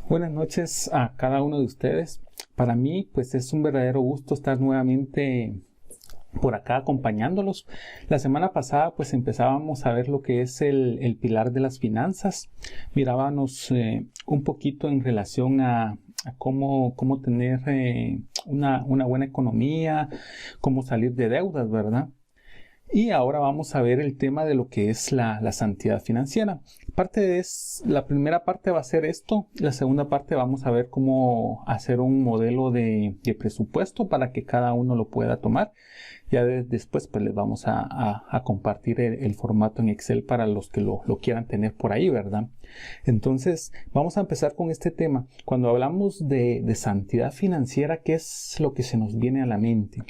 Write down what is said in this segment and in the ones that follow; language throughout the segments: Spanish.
Buenas noches a cada uno de ustedes. Para mí, pues es un verdadero gusto estar nuevamente por acá acompañándolos. La semana pasada, pues empezábamos a ver lo que es el pilar de las finanzas. Mirábamos un poquito en relación a cómo tener una buena economía, cómo salir de deudas, ¿verdad? Y ahora vamos a ver el tema de lo que es la santidad financiera. La primera parte va a ser esto. La segunda parte vamos a ver cómo hacer un modelo de presupuesto para que cada uno lo pueda tomar. Ya después pues les vamos a compartir el formato en Excel para los que lo quieran tener por ahí, ¿verdad? Entonces vamos a empezar con este tema. Cuando hablamos de santidad financiera, ¿qué es lo que se nos viene a la mente?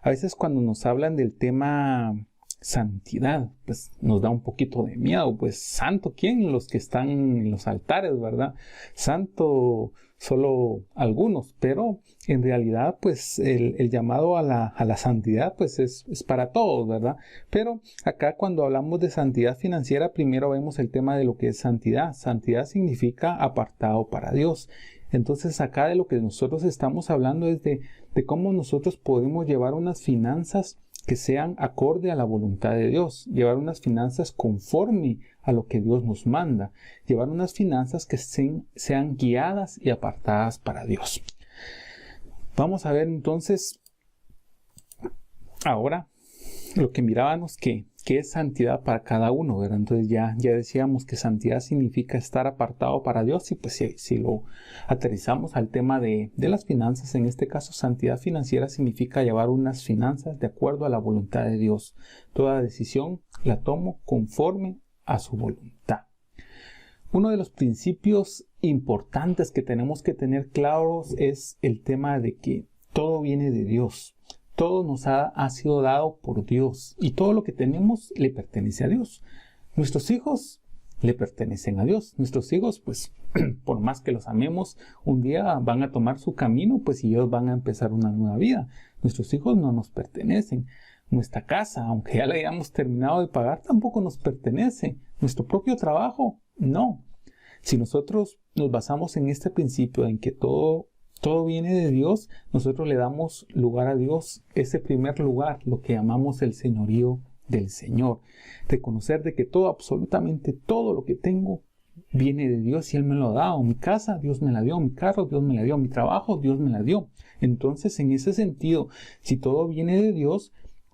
A veces cuando nos hablan del tema santidad, pues nos da un poquito de miedo. Pues santo, ¿quién? Los que están en los altares, ¿verdad? Santo solo algunos, pero en realidad pues el llamado a la santidad pues es para todos, ¿verdad? Pero acá cuando hablamos de santidad financiera, primero vemos el tema de lo que es santidad. Santidad significa apartado para Dios. Entonces acá de lo que nosotros estamos hablando es de cómo nosotros podemos llevar unas finanzas que sean acorde a la voluntad de Dios, llevar unas finanzas conforme a lo que Dios nos manda, llevar unas finanzas que sean guiadas y apartadas para Dios. Vamos a ver entonces ahora lo que mirábamos que es santidad para cada uno, ¿verdad? Entonces ya decíamos que santidad significa estar apartado para Dios, y pues si lo aterrizamos al tema de las finanzas, en este caso santidad financiera significa llevar unas finanzas de acuerdo a la voluntad de Dios. Toda decisión la tomo conforme a su voluntad. Uno de los principios importantes que tenemos que tener claros es el tema de que todo viene de Dios. Todo nos ha sido dado por Dios y todo lo que tenemos le pertenece a Dios. Nuestros hijos le pertenecen a Dios. Nuestros hijos, pues, por más que los amemos, un día van a tomar su camino, pues, y ellos van a empezar una nueva vida. Nuestros hijos no nos pertenecen. Nuestra casa, aunque ya la hayamos terminado de pagar, tampoco nos pertenece. Nuestro propio trabajo, no. Si nosotros nos basamos en este principio, en que todo viene de Dios, nosotros le damos lugar a Dios, ese primer lugar, lo que llamamos el señorío del Señor. Reconocer de que todo, absolutamente todo lo que tengo, viene de Dios y Él me lo ha dado. Mi casa, Dios me la dio. Mi carro, Dios me la dio. Mi trabajo, Dios me la dio. Entonces, en ese sentido, si todo viene de Dios,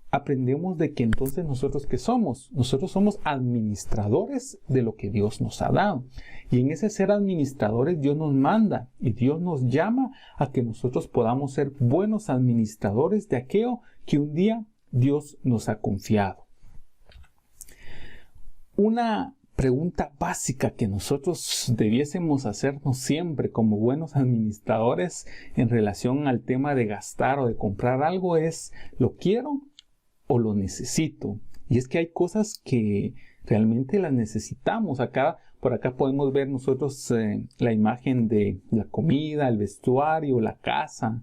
aprendemos de que entonces nosotros ¿qué somos? Nosotros somos administradores de lo que Dios nos ha dado. Y en ese ser administradores Dios nos manda y Dios nos llama a que nosotros podamos ser buenos administradores de aquello que un día Dios nos ha confiado. Una pregunta básica que nosotros debiésemos hacernos siempre como buenos administradores en relación al tema de gastar o de comprar algo es: ¿lo quiero o lo necesito? Y es que hay cosas que realmente las necesitamos. Por acá podemos ver nosotros la imagen de la comida, el vestuario, la casa,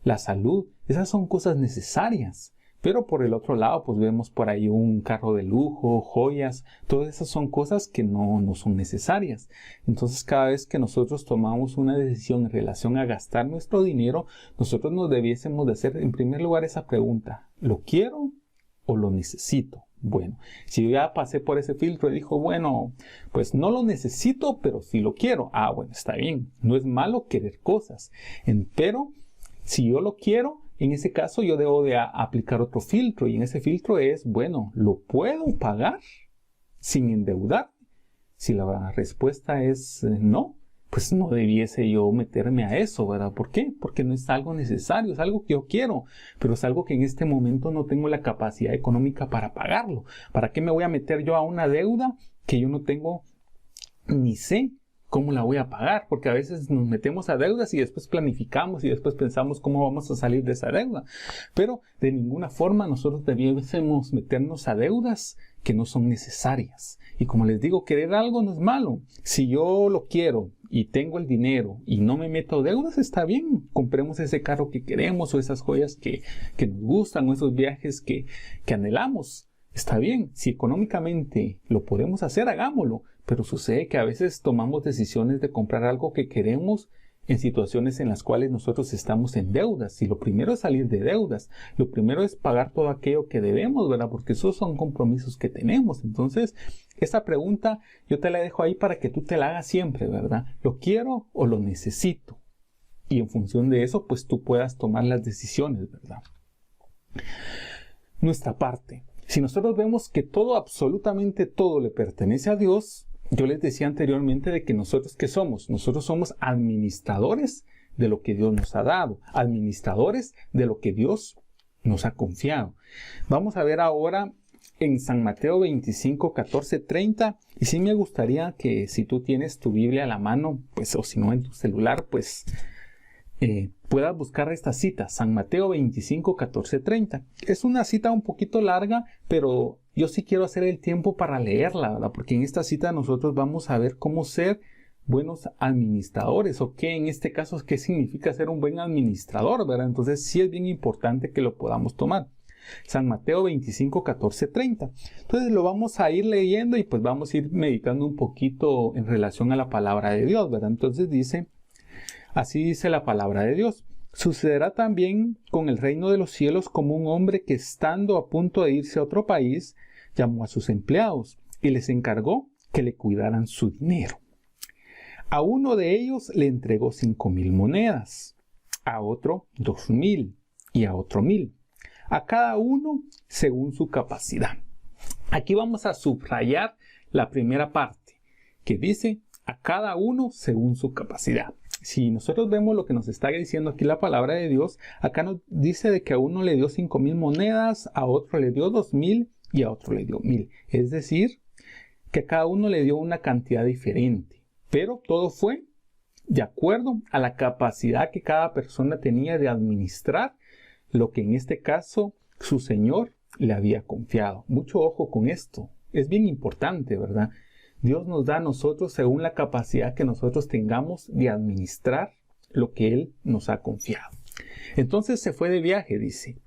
la salud. Esas son cosas necesarias. Pero por el otro lado, pues vemos por ahí un carro de lujo, joyas. Todas esas son cosas que no son necesarias. Entonces, cada vez que nosotros tomamos una decisión en relación a gastar nuestro dinero, nosotros nos debiésemos de hacer en primer lugar esa pregunta: ¿lo quiero o lo necesito? Bueno, si yo ya pasé por ese filtro y dijo, bueno, pues no lo necesito, pero sí lo quiero. Bueno, está bien. No es malo querer cosas. Pero si yo lo quiero, en ese caso yo debo de aplicar otro filtro. Y en ese filtro es, bueno, ¿lo puedo pagar sin endeudar? Si la respuesta es no, pues no debiese yo meterme a eso, ¿verdad? ¿Por qué? Porque no es algo necesario, es algo que yo quiero, pero es algo que en este momento no tengo la capacidad económica para pagarlo. ¿Para qué me voy a meter yo a una deuda que yo no tengo ni sé cómo la voy a pagar? Porque a veces nos metemos a deudas y después planificamos y después pensamos cómo vamos a salir de esa deuda. Pero de ninguna forma nosotros debiésemos meternos a deudas que no son necesarias. Y como les digo, querer algo no es malo. Si yo lo quiero y tengo el dinero y no me meto deudas, está bien. Compremos ese carro que queremos o esas joyas que nos gustan o esos viajes que anhelamos. Está bien, si económicamente lo podemos hacer, hagámoslo, pero sucede que a veces tomamos decisiones de comprar algo que queremos en situaciones en las cuales nosotros estamos en deudas. Y lo primero es salir de deudas, lo primero es pagar todo aquello que debemos, ¿verdad? Porque esos son compromisos que tenemos. Entonces, esa pregunta yo te la dejo ahí para que tú te la hagas siempre, ¿verdad? ¿Lo quiero o lo necesito? Y en función de eso, pues tú puedas tomar las decisiones, ¿verdad? Nuestra parte. Si nosotros vemos que todo, absolutamente todo le pertenece a Dios, yo les decía anteriormente de que nosotros, ¿qué somos? Nosotros somos administradores de lo que Dios nos ha dado, administradores de lo que Dios nos ha confiado. Vamos a ver ahora en San Mateo 25, 14, 30, y sí me gustaría que si tú tienes tu Biblia a la mano, pues, o si no en tu celular, pues puedas buscar esta cita, San Mateo 25, 14, 30. Es una cita un poquito larga, pero yo sí quiero hacer el tiempo para leerla, ¿verdad? Porque en esta cita nosotros vamos a ver cómo ser buenos administradores, o qué en este caso, qué significa ser un buen administrador, ¿verdad? Entonces sí es bien importante que lo podamos tomar. San Mateo 25, 14, 30. Entonces lo vamos a ir leyendo y pues vamos a ir meditando un poquito en relación a la palabra de Dios, ¿verdad? Entonces dice... Así dice la palabra de Dios. Sucederá también con el reino de los cielos como un hombre que estando a punto de irse a otro país, llamó a sus empleados y les encargó que le cuidaran su dinero. A uno de ellos le entregó 5,000 monedas, a otro 2,000 y a otro 1,000, a cada uno según su capacidad. Aquí vamos a subrayar la primera parte que dice a cada uno según su capacidad. Si nosotros vemos lo que nos está diciendo aquí la palabra de Dios, acá nos dice de que a uno le dio 5,000 monedas, a otro le dio 2,000 y a otro le dio 1,000. Es decir, que a cada uno le dio una cantidad diferente. Pero todo fue de acuerdo a la capacidad que cada persona tenía de administrar lo que en este caso su Señor le había confiado. Mucho ojo con esto. Es bien importante, ¿verdad? Dios nos da a nosotros según la capacidad que nosotros tengamos de administrar lo que Él nos ha confiado. Entonces se fue de viaje, dice.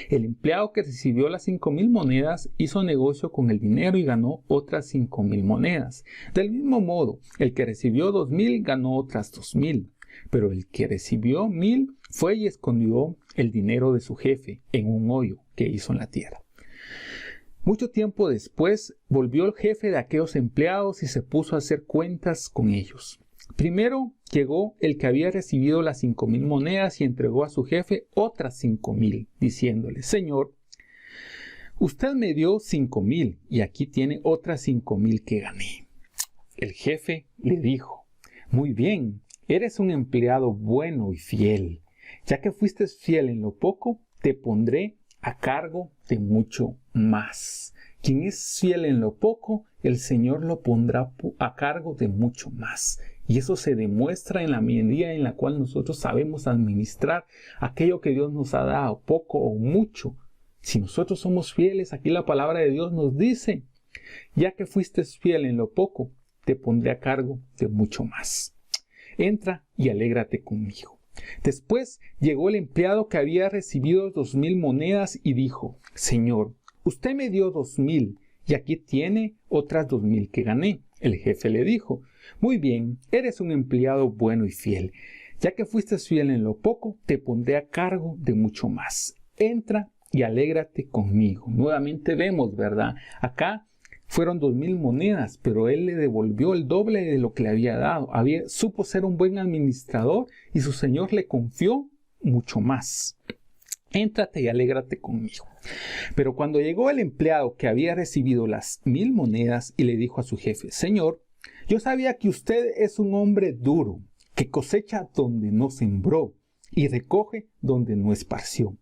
El empleado que recibió las 5,000 monedas hizo negocio con el dinero y ganó otras 5,000 monedas. Del mismo modo, el que recibió 2,000 ganó otras 2,000. Pero el que recibió 1,000 fue y escondió el dinero de su jefe en un hoyo que hizo en la tierra. Mucho tiempo después volvió el jefe de aquellos empleados y se puso a hacer cuentas con ellos. Primero llegó el que había recibido las 5,000 monedas y entregó a su jefe otras 5,000, diciéndole: Señor, usted me dio 5,000 y aquí tiene otras 5,000 que gané. El jefe le dijo: Muy bien, eres un empleado bueno y fiel. Ya que fuiste fiel en lo poco, te pondré a cargo de mucho más. Quien es fiel en lo poco, el Señor lo pondrá a cargo de mucho más. Y eso se demuestra en la medida en la cual nosotros sabemos administrar aquello que Dios nos ha dado, poco o mucho. Si nosotros somos fieles, aquí la palabra de Dios nos dice: ya que fuiste fiel en lo poco, te pondré a cargo de mucho más. Entra y alégrate conmigo. Después llegó el empleado que había recibido 2,000 monedas y dijo: Señor, usted me dio 2,000 y aquí tiene otras 2,000 que gané. El jefe le dijo: Muy bien, eres un empleado bueno y fiel. Ya que fuiste fiel en lo poco, te pondré a cargo de mucho más. Entra y alégrate conmigo. Nuevamente vemos, ¿verdad? Acá fueron 2,000 monedas, pero él le devolvió el doble de lo que le había dado. Supo ser un buen administrador y su Señor le confió mucho más. Éntrate y alégrate conmigo. Pero cuando llegó el empleado que había recibido las 1,000 monedas y le dijo a su jefe: Señor, yo sabía que usted es un hombre duro, que cosecha donde no sembró y recoge donde no esparció.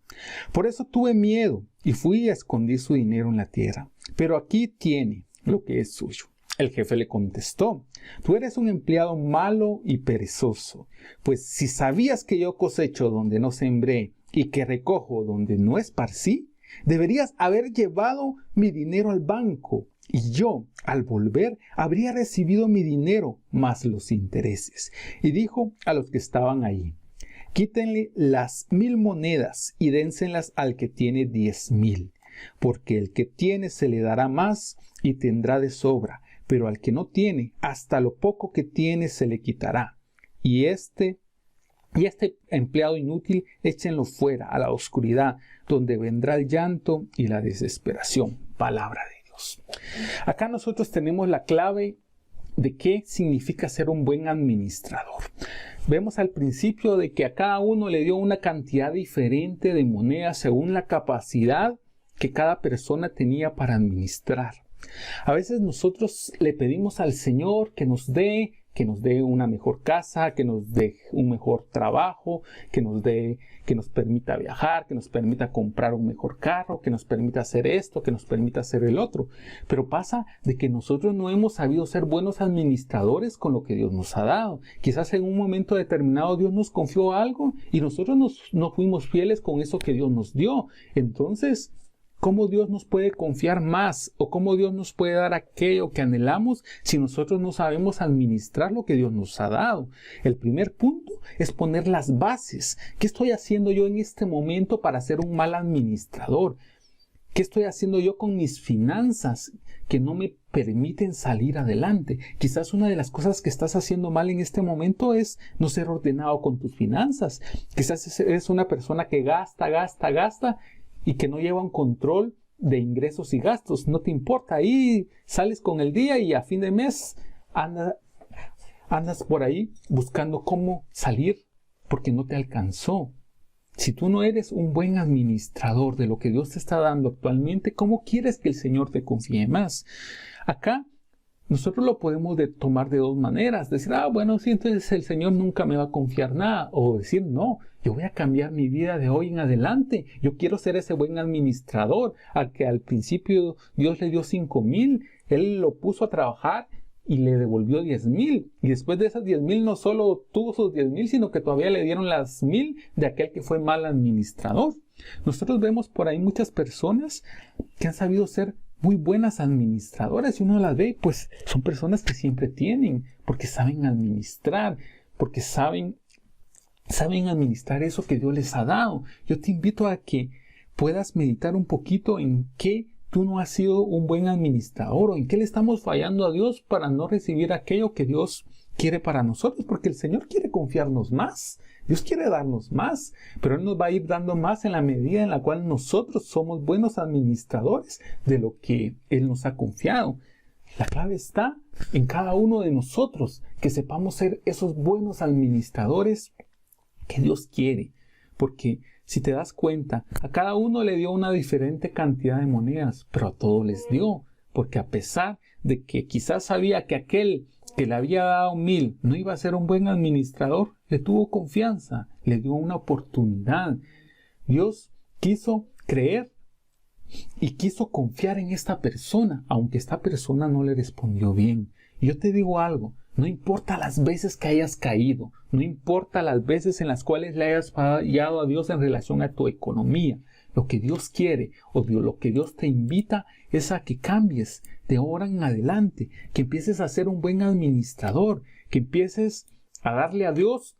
Por eso tuve miedo y fui y escondí su dinero en la tierra. Pero aquí tiene lo que es suyo. El jefe le contestó: Tú eres un empleado malo y perezoso, pues si sabías que yo cosecho donde no sembré y que recojo donde no esparcí, deberías haber llevado mi dinero al banco, y yo, al volver, habría recibido mi dinero más los intereses. Y dijo a los que estaban ahí: Quítenle las 1,000 monedas y dénselas al que tiene 10,000. porque el que tiene se le dará más y tendrá de sobra, pero al que no tiene, hasta lo poco que tiene se le quitará. Y este empleado inútil, échenlo fuera, a la oscuridad, donde vendrá el llanto y la desesperación. Palabra de Dios. Acá nosotros tenemos la clave de qué significa ser un buen administrador. Vemos al principio de que a cada uno le dio una cantidad diferente de monedas según la capacidad que cada persona tenía para administrar. A veces nosotros le pedimos al Señor que nos dé una mejor casa, que nos dé un mejor trabajo, que nos permita viajar, que nos permita comprar un mejor carro, que nos permita hacer esto, que nos permita hacer el otro. Pero pasa de que nosotros no hemos sabido ser buenos administradores con lo que Dios nos ha dado. Quizás en un momento determinado Dios nos confió algo y nosotros no fuimos fieles con eso que Dios nos dio. Entonces, ¿cómo Dios nos puede confiar más? ¿O cómo Dios nos puede dar aquello que anhelamos si nosotros no sabemos administrar lo que Dios nos ha dado? El primer punto es poner las bases. ¿Qué estoy haciendo yo en este momento para ser un mal administrador? ¿Qué estoy haciendo yo con mis finanzas que no me permiten salir adelante? Quizás una de las cosas que estás haciendo mal en este momento es no ser ordenado con tus finanzas. Quizás eres una persona que gasta y que no lleva un control de ingresos y gastos. No te importa, ahí sales con el día y a fin de mes andas por ahí buscando cómo salir porque no te alcanzó. Si tú no eres un buen administrador de lo que Dios te está dando actualmente, ¿cómo quieres que el Señor te confíe más? Acá nosotros lo podemos tomar de dos maneras. Decir, bueno, sí, entonces el Señor nunca me va a confiar nada. O decir, no, yo voy a cambiar mi vida de hoy en adelante. Yo quiero ser ese buen administrador al que al principio Dios le dio 5,000. Él lo puso a trabajar y le devolvió 10,000. Y después de esas 10,000 no solo tuvo sus 10,000, sino que todavía le dieron las 1,000 de aquel que fue mal administrador. Nosotros vemos por ahí muchas personas que han sabido ser muy buenas administradoras y uno las ve, pues son personas que siempre tienen, porque saben administrar, porque saben administrar eso que Dios les ha dado. Yo te invito a que puedas meditar un poquito en qué tú no has sido un buen administrador o en qué le estamos fallando a Dios para no recibir aquello que Dios quiere para nosotros, porque el Señor quiere confiarnos más. Dios quiere darnos más, pero Él nos va a ir dando más en la medida en la cual nosotros somos buenos administradores de lo que Él nos ha confiado. La clave está en cada uno de nosotros, que sepamos ser esos buenos administradores que Dios quiere. Porque si te das cuenta, a cada uno le dio una diferente cantidad de monedas, pero a todos les dio. Porque a pesar de que quizás sabía que aquel que le había dado 1,000 no iba a ser un buen administrador, le tuvo confianza, le dio una oportunidad. Dios quiso creer y quiso confiar en esta persona, aunque esta persona no le respondió bien. Y yo te digo algo, no importa las veces que hayas caído, no importa las veces en las cuales le hayas fallado a Dios en relación a tu economía, lo que Dios quiere o lo que Dios te invita es a que cambies de ahora en adelante, que empieces a ser un buen administrador, que empieces a darle a Dios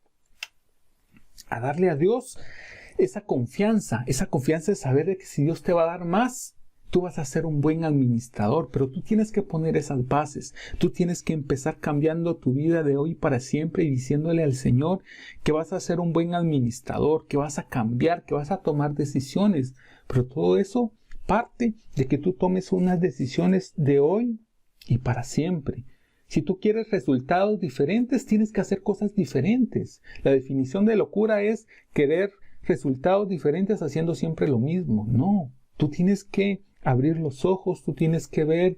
esa confianza de saber de que si Dios te va a dar más, tú vas a ser un buen administrador, pero tú tienes que poner esas bases, tú tienes que empezar cambiando tu vida de hoy para siempre y diciéndole al Señor que vas a ser un buen administrador, que vas a cambiar, que vas a tomar decisiones, pero todo eso parte de que tú tomes unas decisiones de hoy y para siempre. Si tú quieres resultados diferentes, tienes que hacer cosas diferentes. La definición de locura es querer resultados diferentes haciendo siempre lo mismo. No, tú tienes que abrir los ojos, tú tienes que ver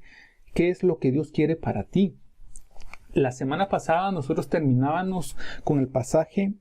qué es lo que Dios quiere para ti. La semana pasada nosotros terminábamos con el pasaje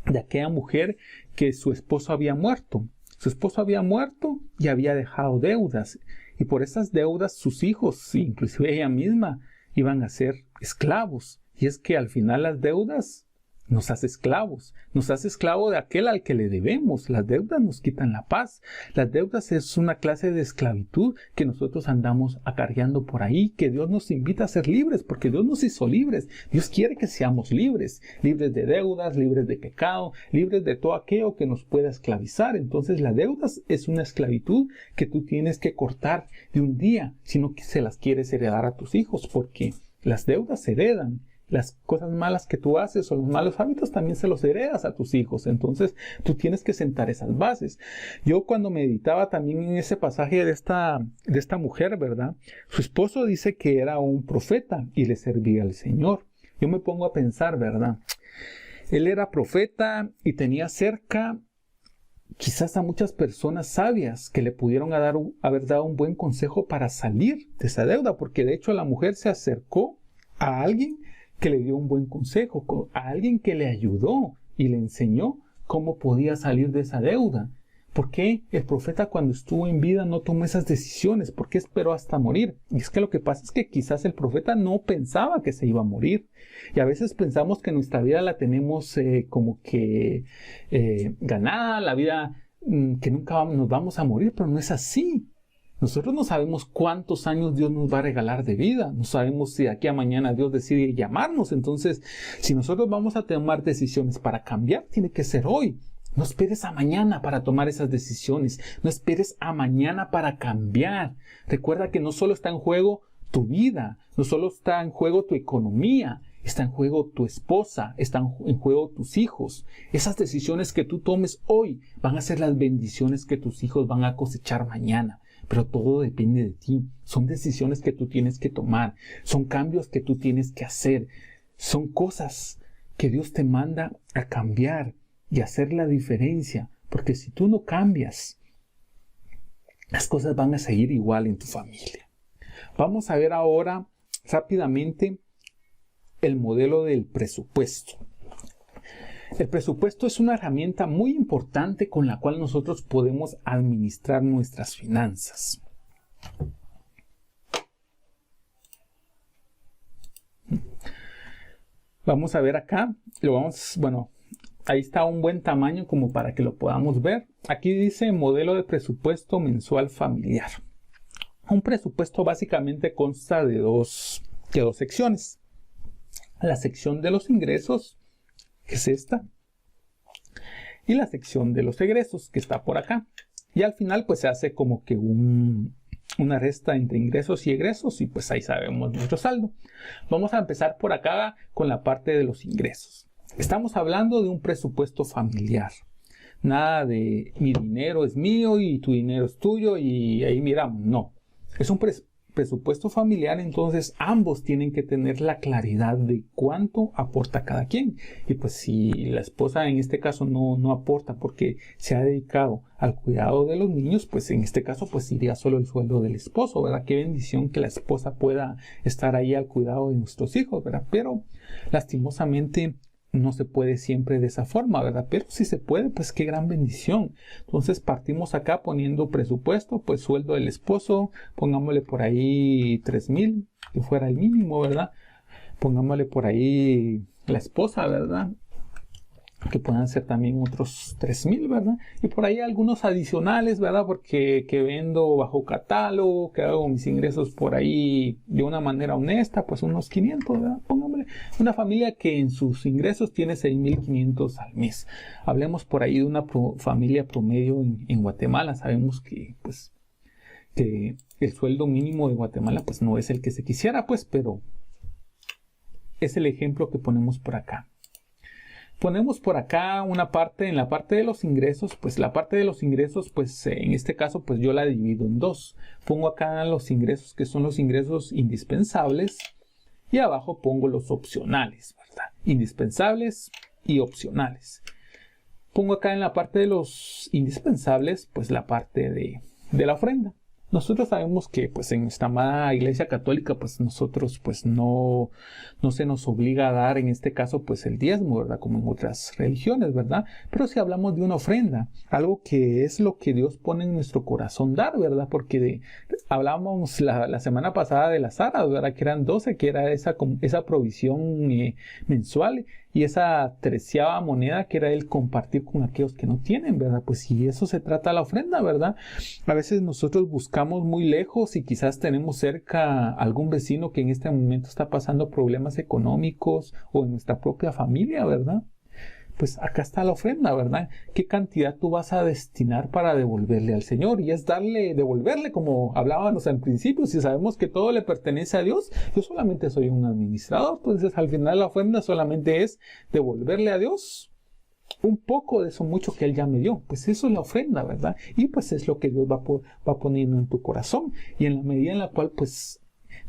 de aquella mujer que su esposo había muerto. Su esposo había muerto y había dejado deudas. Y por esas deudas sus hijos, inclusive ella misma, iban a ser esclavos. Y es que al final las deudas nos hace esclavos. Nos hace esclavo de aquel al que le debemos. Las deudas nos quitan la paz. Las deudas es una clase de esclavitud que nosotros andamos acarreando por ahí, que Dios nos invita a ser libres, porque Dios nos hizo libres. Dios quiere que seamos libres. Libres de deudas, libres de pecado, libres de todo aquello que nos pueda esclavizar. Entonces las deudas es una esclavitud que tú tienes que cortar de un día, sino que se las quieres heredar a tus hijos, porque las deudas se heredan. Las cosas malas que tú haces o los malos hábitos también se los heredas a tus hijos. Entonces tú tienes que sentar esas bases. Yo cuando meditaba también en ese pasaje de esta mujer, ¿verdad? Su esposo dice que era un profeta y le servía al Señor. Yo me pongo a pensar, ¿verdad? Él era profeta y tenía cerca quizás a muchas personas sabias que le pudieron haber dado un buen consejo para salir de esa deuda, porque de hecho la mujer se acercó a alguien que le dio un buen consejo, a alguien que le ayudó y le enseñó cómo podía salir de esa deuda. ¿Por qué el profeta cuando estuvo en vida no tomó esas decisiones? ¿Por qué esperó hasta morir? Y es que lo que pasa es que quizás el profeta no pensaba que se iba a morir. Y a veces pensamos que nuestra vida la tenemos como que ganada, la vida que nunca nos vamos a morir, pero no es así. Nosotros no sabemos cuántos años Dios nos va a regalar de vida. No sabemos si de aquí a mañana Dios decide llamarnos. Entonces, si nosotros vamos a tomar decisiones para cambiar, tiene que ser hoy. No esperes a mañana para tomar esas decisiones. No esperes a mañana para cambiar. Recuerda que no solo está en juego tu vida, no solo está en juego tu economía, está en juego tu esposa, están en juego tus hijos. Esas decisiones que tú tomes hoy van a ser las bendiciones que tus hijos van a cosechar mañana. Pero todo depende de ti. Son decisiones que tú tienes que tomar. Son cambios que tú tienes que hacer. Son cosas que Dios te manda a cambiar y hacer la diferencia. Porque si tú no cambias, las cosas van a seguir igual en tu familia. Vamos a ver ahora rápidamente el modelo del presupuesto. El presupuesto es una herramienta muy importante con la cual nosotros podemos administrar nuestras finanzas. Vamos a ver acá, ahí está un buen tamaño como para que lo podamos ver. Aquí dice modelo de presupuesto mensual familiar. Un presupuesto básicamente consta de dos secciones. La sección de los ingresos, que es esta, y la sección de los egresos, que está por acá. Y al final pues se hace como que una resta entre ingresos y egresos y pues ahí sabemos nuestro saldo. Vamos a empezar por acá con la parte de los ingresos. Estamos hablando de un presupuesto familiar. Nada de mi dinero es mío y tu dinero es tuyo y ahí miramos. No, es un presupuesto familiar, entonces ambos tienen que tener la claridad de cuánto aporta cada quien. Y pues si la esposa en este caso no aporta porque se ha dedicado al cuidado de los niños, pues en este caso pues iría solo el sueldo del esposo, ¿verdad? Qué bendición que la esposa pueda estar ahí al cuidado de nuestros hijos, ¿verdad? Pero lastimosamente no se puede siempre de esa forma, ¿verdad? Pero si se puede, pues qué gran bendición. Entonces partimos acá poniendo presupuesto, pues sueldo del esposo, pongámosle por ahí 3,000, que fuera el mínimo, ¿verdad? Pongámosle por ahí la esposa, ¿verdad? Que puedan ser también otros 3,000, ¿verdad? Y por ahí algunos adicionales, ¿verdad? Porque que vendo bajo catálogo, que hago mis ingresos por ahí de una manera honesta, pues unos 500, ¿verdad? Pongámosle una familia que en sus ingresos tiene 6,500 al mes. Hablemos por ahí de una familia promedio en Guatemala. Sabemos que, pues, que el sueldo mínimo de Guatemala, pues, no es el que se quisiera, pues, pero es el ejemplo que ponemos por acá. Ponemos por acá una parte, en la parte de los ingresos, pues la parte de los ingresos, pues en este caso, pues yo la divido en dos. Pongo acá los ingresos que son los ingresos indispensables y abajo pongo los opcionales, ¿verdad? Indispensables y opcionales. Pongo acá en la parte de los indispensables, pues la parte de la ofrenda. Nosotros sabemos que pues en nuestra amada Iglesia Católica pues nosotros pues no se nos obliga a dar en este caso pues el diezmo, ¿verdad? Como en otras religiones, ¿verdad? Pero si hablamos de una ofrenda, algo que es lo que Dios pone en nuestro corazón dar, ¿verdad? Porque hablábamos la semana pasada de las aras, ¿verdad? Que eran 12, que era esa provisión mensual. y esa 13ª moneda que era el compartir con aquellos que no tienen, ¿verdad? Pues si eso se trata la ofrenda, ¿verdad? A veces nosotros buscamos muy lejos y quizás tenemos cerca algún vecino que en este momento está pasando problemas económicos o en nuestra propia familia, ¿verdad? Pues acá está la ofrenda, ¿verdad? ¿Qué cantidad tú vas a destinar para devolverle al Señor? Y es devolverle, como hablábamos al principio. Si sabemos que todo le pertenece a Dios, yo solamente soy un administrador. Entonces, al final la ofrenda solamente es devolverle a Dios un poco de eso mucho que Él ya me dio. Pues eso es la ofrenda, ¿verdad? Y pues es lo que Dios va poniendo en tu corazón. Y en la medida en la cual, pues,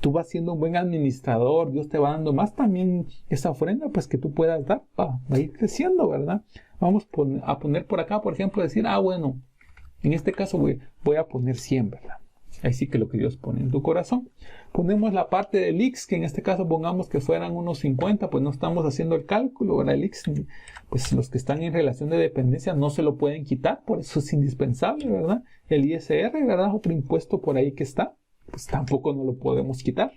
tú vas siendo un buen administrador, Dios te va dando más también esa ofrenda, pues que tú puedas dar, va a ir creciendo, ¿verdad? Vamos a poner por acá, por ejemplo, decir, bueno, en este caso voy a poner 100, ¿verdad? Ahí sí que lo que Dios pone en tu corazón. Ponemos la parte del IX, que en este caso pongamos que fueran unos 50, pues no estamos haciendo el cálculo, ¿verdad? El IX, pues los que están en relación de dependencia no se lo pueden quitar, por eso es indispensable, ¿verdad? El ISR, ¿verdad? Otro impuesto por ahí que está, pues tampoco no lo podemos quitar.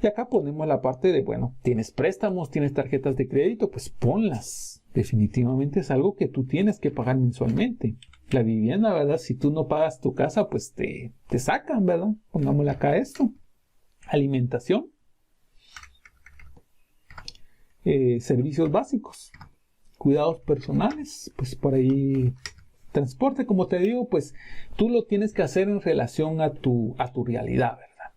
Y acá ponemos la parte de, bueno, tienes préstamos, tienes tarjetas de crédito, pues ponlas. Definitivamente es algo que tú tienes que pagar mensualmente. La vivienda, ¿verdad? Si tú no pagas tu casa, pues te sacan, ¿verdad? Pongámosle acá esto. Alimentación. Servicios básicos. Cuidados personales, pues por ahí. Transporte, como te digo, pues tú lo tienes que hacer en relación a tu realidad, ¿verdad?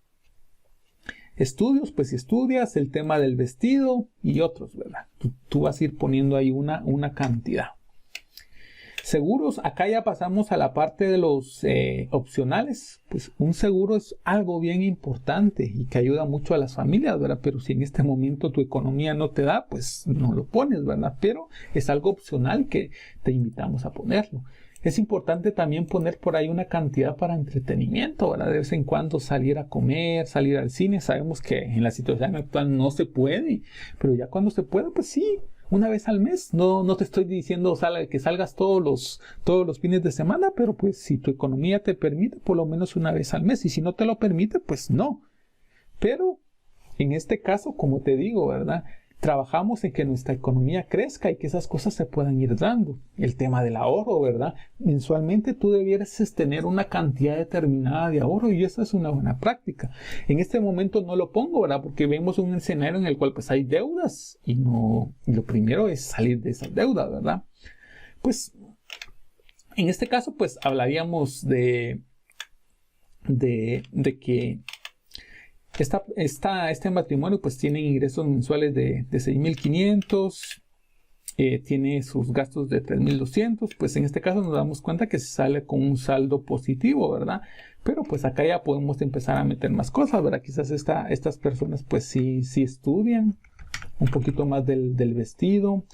Estudios, pues si estudias, el tema del vestido y otros, ¿verdad? Tú vas a ir poniendo ahí una cantidad. Seguros, acá ya pasamos a la parte de los opcionales. Pues un seguro es algo bien importante y que ayuda mucho a las familias, ¿verdad? Pero si en este momento tu economía no te da, pues no lo pones, ¿verdad? Pero es algo opcional que te invitamos a ponerlo. Es importante también poner por ahí una cantidad para entretenimiento, ¿verdad? De vez en cuando salir a comer, salir al cine. Sabemos que en la situación actual no se puede, pero ya cuando se puede, pues sí, una vez al mes. No te estoy diciendo que salgas todos los fines de semana, pero pues si tu economía te permite, por lo menos una vez al mes. Y si no te lo permite, pues no. Pero en este caso, como te digo, ¿verdad? Trabajamos en que nuestra economía crezca y que esas cosas se puedan ir dando. El tema del ahorro, ¿verdad? Mensualmente tú debieras tener una cantidad determinada de ahorro y esa es una buena práctica. En este momento no lo pongo, ¿verdad? Porque vemos un escenario en el cual pues hay deudas y lo primero es salir de esas deudas, ¿verdad? Pues en este caso pues hablaríamos de que este matrimonio pues tiene ingresos mensuales de 6,500, tiene sus gastos de 3,200, pues en este caso nos damos cuenta que se sale con un saldo positivo, ¿verdad? Pero pues acá ya podemos empezar a meter más cosas, ¿verdad? Quizás estas personas pues sí estudian un poquito más del vestido,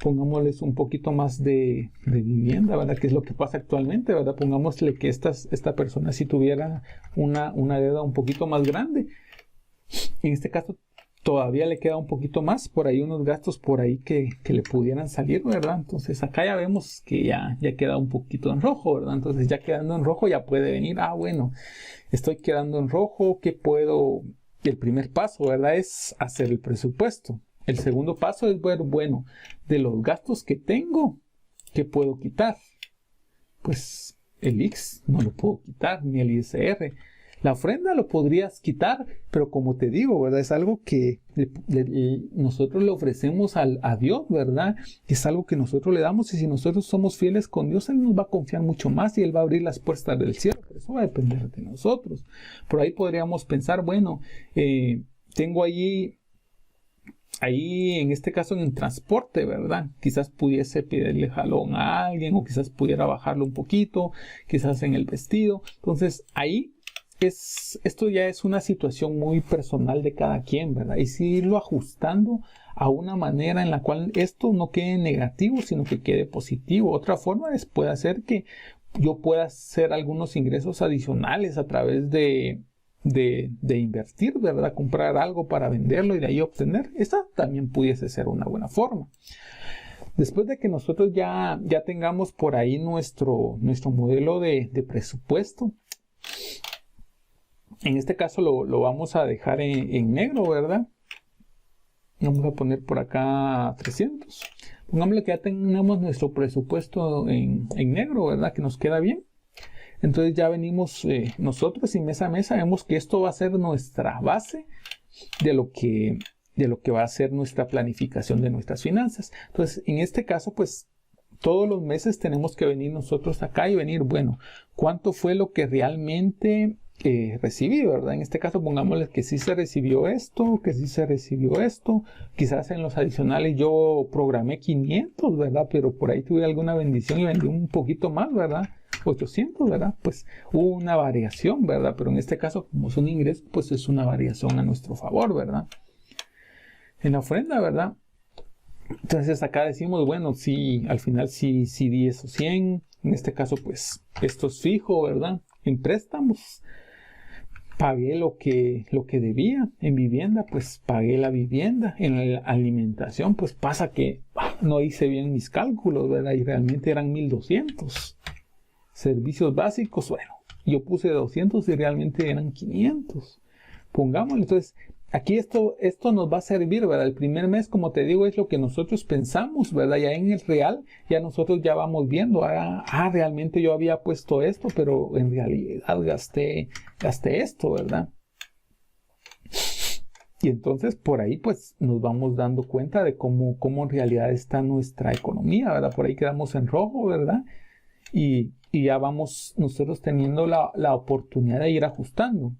pongámosles un poquito más de vivienda, ¿verdad? Que es lo que pasa actualmente, ¿verdad? Pongámosle que esta persona si tuviera una deuda un poquito más grande. En este caso todavía le queda un poquito más, por ahí unos gastos por ahí que le pudieran salir, ¿verdad? Entonces acá ya vemos que ya queda un poquito en rojo, ¿verdad? Entonces ya quedando en rojo ya puede venir, bueno, estoy quedando en rojo, ¿qué puedo? El primer paso, ¿verdad? Es hacer el presupuesto. El segundo paso es ver, bueno, de los gastos que tengo, ¿qué puedo quitar? Pues el IX no lo puedo quitar, ni el ISR. La ofrenda lo podrías quitar, pero como te digo, ¿verdad? Es algo que nosotros le ofrecemos a Dios, ¿verdad? Es algo que nosotros le damos y si nosotros somos fieles con Dios, Él nos va a confiar mucho más y Él va a abrir las puertas del cielo. Pero eso va a depender de nosotros. Por ahí podríamos pensar, bueno, tengo ahí en este caso en el transporte, ¿verdad? Quizás pudiese pedirle jalón a alguien o quizás pudiera bajarlo un poquito, quizás en el vestido. Entonces ahí esto ya es una situación muy personal de cada quien, ¿verdad? Y sí irlo ajustando a una manera en la cual esto no quede negativo, sino que quede positivo. Otra forma puede ser que yo pueda hacer algunos ingresos adicionales a través de invertir, ¿verdad? Comprar algo para venderlo y de ahí obtener. Esta también pudiese ser una buena forma. Después de que nosotros ya tengamos por ahí nuestro modelo de presupuesto, en este caso lo vamos a dejar en negro, ¿verdad? Vamos a poner por acá 300. Pongámosle que ya tenemos nuestro presupuesto en negro, ¿verdad? Que nos queda bien. Entonces ya venimos nosotros y mes a mes sabemos que esto va a ser nuestra base de lo que va a ser nuestra planificación de nuestras finanzas. Entonces, en este caso, pues todos los meses tenemos que venir nosotros acá y venir, bueno, ¿cuánto fue lo que realmente recibí, verdad? En este caso pongámosle que sí se recibió esto, que sí se recibió esto. Quizás en los adicionales yo programé 500, ¿verdad? Pero por ahí tuve alguna bendición y vendí un poquito más, ¿verdad? 800, ¿verdad? Pues hubo una variación, ¿verdad? Pero en este caso, como es un ingreso, pues es una variación a nuestro favor, ¿verdad? En la ofrenda, ¿verdad? Entonces acá decimos, bueno, sí, al final sí di esos 100. En este caso, pues esto es fijo, ¿verdad? En préstamos pagué lo que debía. En vivienda, pues pagué la vivienda. En la alimentación, pues pasa que no hice bien mis cálculos, ¿verdad? Y realmente eran 1200. Servicios básicos, bueno, yo puse 200 y realmente eran 500. Pongámosle, entonces, aquí esto nos va a servir, ¿verdad? El primer mes, como te digo, es lo que nosotros pensamos, ¿verdad? Ya en el real, ya nosotros ya vamos viendo, realmente yo había puesto esto, pero en realidad gasté esto, ¿verdad? Y entonces por ahí pues nos vamos dando cuenta de cómo en realidad está nuestra economía, ¿verdad? Por ahí quedamos en rojo, ¿verdad? Y ya vamos nosotros teniendo la oportunidad de ir ajustando.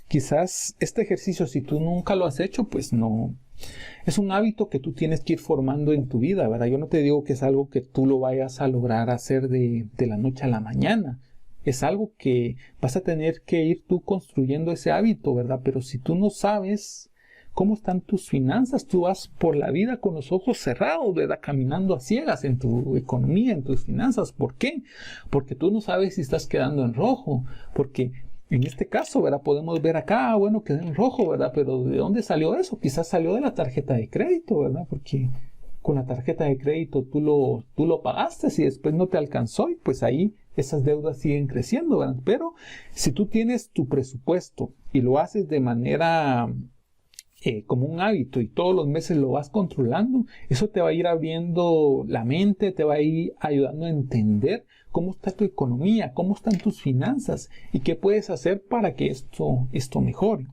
Quizás este ejercicio, si tú nunca lo has hecho, pues no. Es un hábito que tú tienes que ir formando en tu vida, ¿verdad? Yo no te digo que es algo que tú lo vayas a lograr hacer de la noche a la mañana. Es algo que vas a tener que ir tú construyendo ese hábito, ¿verdad? Pero si tú no sabes cómo están tus finanzas, tú vas por la vida con los ojos cerrados, ¿verdad? Caminando a ciegas en tu economía, en tus finanzas. ¿Por qué? Porque tú no sabes si estás quedando en rojo, porque en este caso, ¿verdad? Podemos ver acá, bueno, quedé en rojo, ¿verdad? Pero ¿de dónde salió eso? Quizás salió de la tarjeta de crédito, ¿verdad? Porque con la tarjeta de crédito tú lo pagaste y después no te alcanzó y pues ahí esas deudas siguen creciendo, ¿verdad? Pero si tú tienes tu presupuesto y lo haces de manera como un hábito y todos los meses lo vas controlando, eso te va a ir abriendo la mente, te va a ir ayudando a entender cómo está tu economía, cómo están tus finanzas y qué puedes hacer para que esto mejore.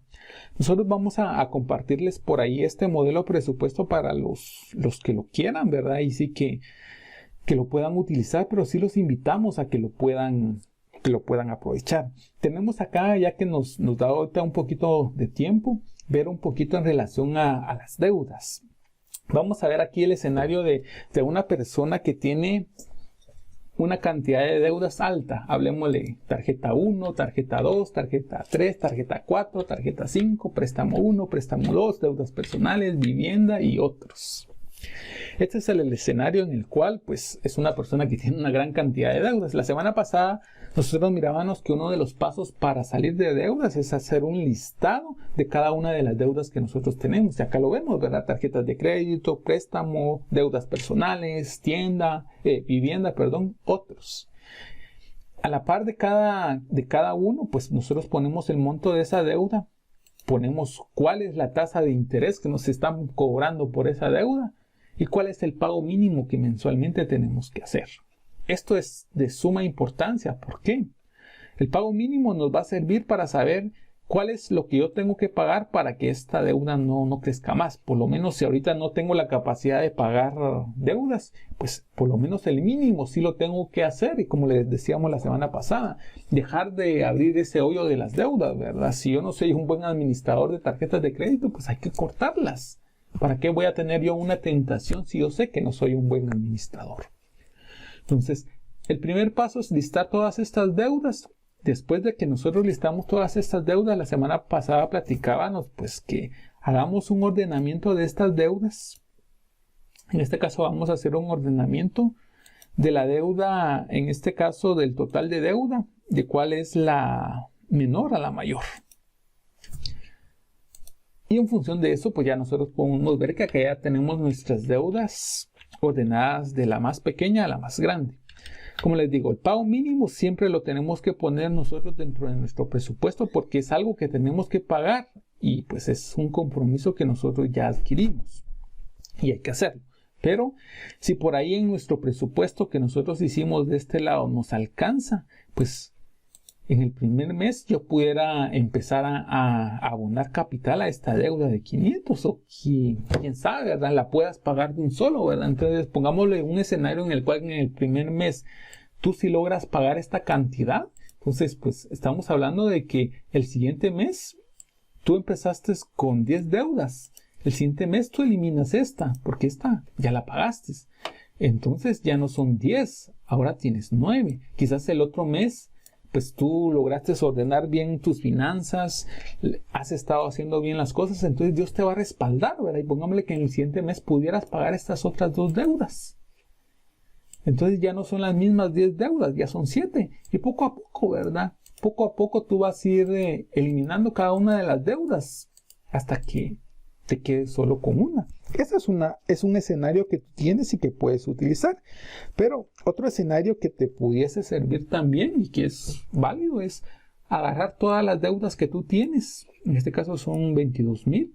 Nosotros vamos a compartirles por ahí este modelo de presupuesto para los que lo quieran, ¿verdad? Y sí que lo puedan utilizar, pero sí los invitamos a que lo puedan aprovechar. Tenemos acá, ya que nos da ahorita un poquito de tiempo, ver un poquito en relación a las deudas. Vamos a ver aquí el escenario de una persona que tiene una cantidad de deudas alta. Hablemosle tarjeta 1, tarjeta 2, tarjeta 3, tarjeta 4, tarjeta 5, préstamo 1, préstamo 2, deudas personales, vivienda y otros. Este es el escenario en el cual pues es una persona que tiene una gran cantidad de deudas. La semana pasada nosotros mirábamos que uno de los pasos para salir de deudas es hacer un listado de cada una de las deudas que nosotros tenemos. Y acá lo vemos, ¿verdad? Tarjetas de crédito, préstamo, deudas personales, vivienda, otros. A la par de cada uno, pues nosotros ponemos el monto de esa deuda, ponemos cuál es la tasa de interés que nos están cobrando por esa deuda y cuál es el pago mínimo que mensualmente tenemos que hacer. Esto es de suma importancia. ¿Por qué? El pago mínimo nos va a servir para saber cuál es lo que yo tengo que pagar para que esta deuda no crezca más. Por lo menos si ahorita no tengo la capacidad de pagar deudas, pues por lo menos el mínimo sí lo tengo que hacer. Y como les decíamos la semana pasada, dejar de abrir ese hoyo de las deudas, ¿verdad? Si yo no soy un buen administrador de tarjetas de crédito, pues hay que cortarlas. ¿Para qué voy a tener yo una tentación si yo sé que no soy un buen administrador? Entonces, el primer paso es listar todas estas deudas. Después de que nosotros listamos todas estas deudas, la semana pasada platicábamos pues que hagamos un ordenamiento de estas deudas. En este caso vamos a hacer un ordenamiento de la deuda, en este caso del total de deuda, de cuál es la menor a la mayor. Y en función de eso, pues ya nosotros podemos ver que acá ya tenemos nuestras deudas ordenadas de la más pequeña a la más grande. Como les digo, el pago mínimo siempre lo tenemos que poner nosotros dentro de nuestro presupuesto porque es algo que tenemos que pagar y pues es un compromiso que nosotros ya adquirimos. y hay que hacerlo. Pero si por ahí en nuestro presupuesto que nosotros hicimos de este lado nos alcanza, pues en el primer mes yo pudiera empezar a abonar capital a esta deuda de 500 o quién sabe, ¿verdad? La puedas pagar de un solo, ¿verdad? Entonces pongámosle un escenario en el cual en el primer mes tú sí logras pagar esta cantidad. Entonces pues estamos hablando de que el siguiente mes tú empezaste con 10 deudas. El siguiente mes tú eliminas esta, porque esta ya la pagaste. Entonces ya no son 10, ahora tienes 9. Quizás el otro mes, pues tú lograste ordenar bien tus finanzas, has estado haciendo bien las cosas, entonces Dios te va a respaldar, ¿verdad? Y pongámosle que en el siguiente mes pudieras pagar estas otras 2 deudas. Entonces ya no son las mismas 10 deudas, ya son 7. Y poco a poco, ¿verdad? Poco a poco tú vas a ir eliminando cada una de las deudas hasta que te quedes solo con una. Ese es un escenario que tú tienes y que puedes utilizar. Pero otro escenario que te pudiese servir también y que es válido es agarrar todas las deudas que tú tienes. En este caso son 22,000.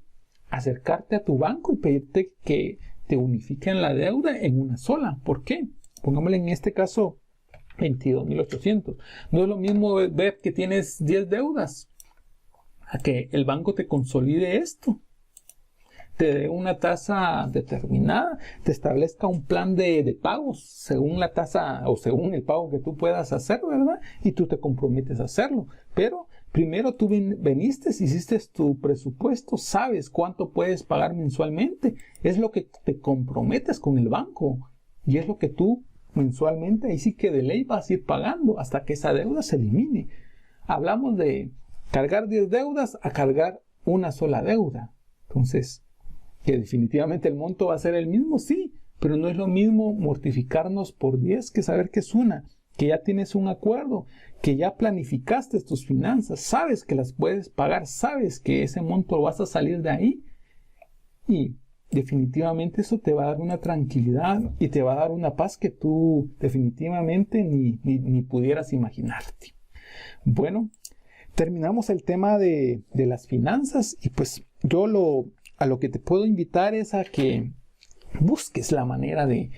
Acercarte a tu banco y pedirte que te unifiquen la deuda en una sola. ¿Por qué? Pongámosle en este caso 22,800. No es lo mismo ver que tienes 10 deudas a que el banco te consolide esto, te dé una tasa determinada, te establezca un plan de pagos según la tasa o según el pago que tú puedas hacer, ¿verdad? Y tú te comprometes a hacerlo. Pero primero tú viniste, hiciste tu presupuesto, sabes cuánto puedes pagar mensualmente. Es lo que te comprometes con el banco y es lo que tú mensualmente, ahí sí que de ley vas a ir pagando hasta que esa deuda se elimine. Hablamos de cargar 10 deudas a cargar una sola deuda. Entonces, que definitivamente el monto va a ser el mismo, sí, pero no es lo mismo mortificarnos por 10 que saber que es una, que ya tienes un acuerdo, que ya planificaste tus finanzas, sabes que las puedes pagar, sabes que ese monto vas a salir de ahí y definitivamente eso te va a dar una tranquilidad y te va a dar una paz que tú definitivamente ni pudieras imaginarte. Bueno, terminamos el tema de las finanzas y pues yo a lo que te puedo invitar es a que busques la manera de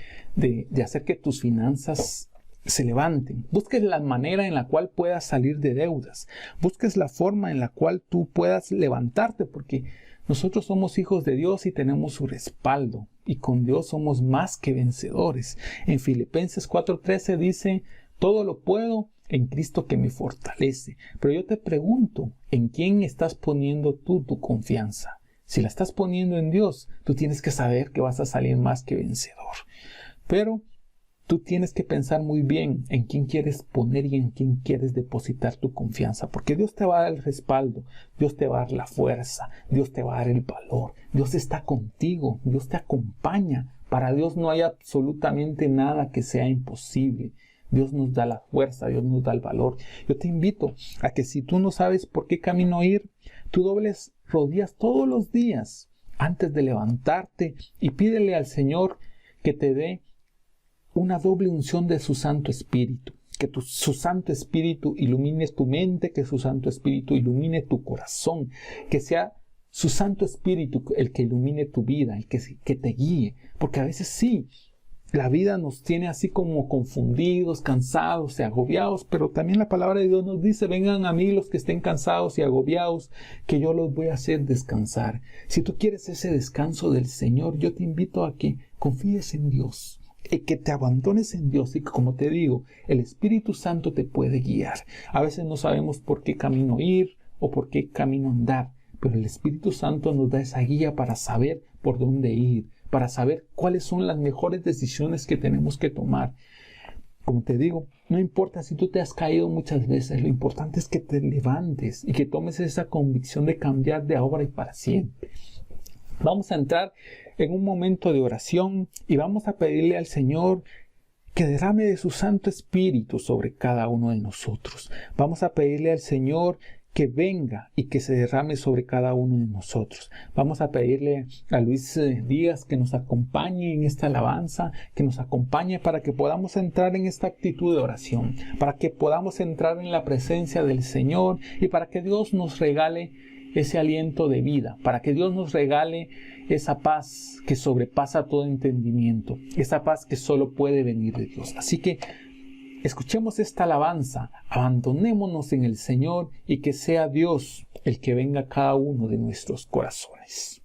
hacer que tus finanzas se levanten. Busques la manera en la cual puedas salir de deudas. Busques la forma en la cual tú puedas levantarte, porque nosotros somos hijos de Dios y tenemos su respaldo. Y con Dios somos más que vencedores. En Filipenses 4:13 dice, todo lo puedo en Cristo que me fortalece. Pero yo te pregunto, ¿en quién estás poniendo tú tu confianza? Si la estás poniendo en Dios, tú tienes que saber que vas a salir más que vencedor. Pero tú tienes que pensar muy bien en quién quieres poner y en quién quieres depositar tu confianza. Porque Dios te va a dar el respaldo, Dios te va a dar la fuerza, Dios te va a dar el valor. Dios está contigo, Dios te acompaña. Para Dios no hay absolutamente nada que sea imposible. Dios nos da la fuerza, Dios nos da el valor. Yo te invito a que si tú no sabes por qué camino ir, tú dobles rodillas todos los días antes de levantarte y pídele al Señor que te dé una doble unción de su Santo Espíritu. Que su Santo Espíritu ilumine tu mente, que su Santo Espíritu ilumine tu corazón, que sea su Santo Espíritu el que ilumine tu vida, el que te guíe. Porque a veces sí, la vida nos tiene así como confundidos, cansados y agobiados, pero también la palabra de Dios nos dice, vengan a mí los que estén cansados y agobiados, que yo los voy a hacer descansar. Si tú quieres ese descanso del Señor, yo te invito a que confíes en Dios, y que te abandones en Dios y que, como te digo, el Espíritu Santo te puede guiar. A veces no sabemos por qué camino ir o por qué camino andar, pero el Espíritu Santo nos da esa guía para saber por dónde ir, para saber cuáles son las mejores decisiones que tenemos que tomar. Como te digo, no importa si tú te has caído muchas veces, lo importante es que te levantes y que tomes esa convicción de cambiar de ahora y para siempre. Vamos a entrar en un momento de oración y vamos a pedirle al Señor que derrame de su Santo Espíritu sobre cada uno de nosotros. Vamos a pedirle al Señor que venga y que se derrame sobre cada uno de nosotros. Vamos a pedirle a Luis Díaz que nos acompañe en esta alabanza, que nos acompañe para que podamos entrar en esta actitud de oración, para que podamos entrar en la presencia del Señor y para que Dios nos regale ese aliento de vida, para que Dios nos regale esa paz que sobrepasa todo entendimiento, esa paz que solo puede venir de Dios. Así que escuchemos esta alabanza, abandonémonos en el Señor y que sea Dios el que venga a cada uno de nuestros corazones.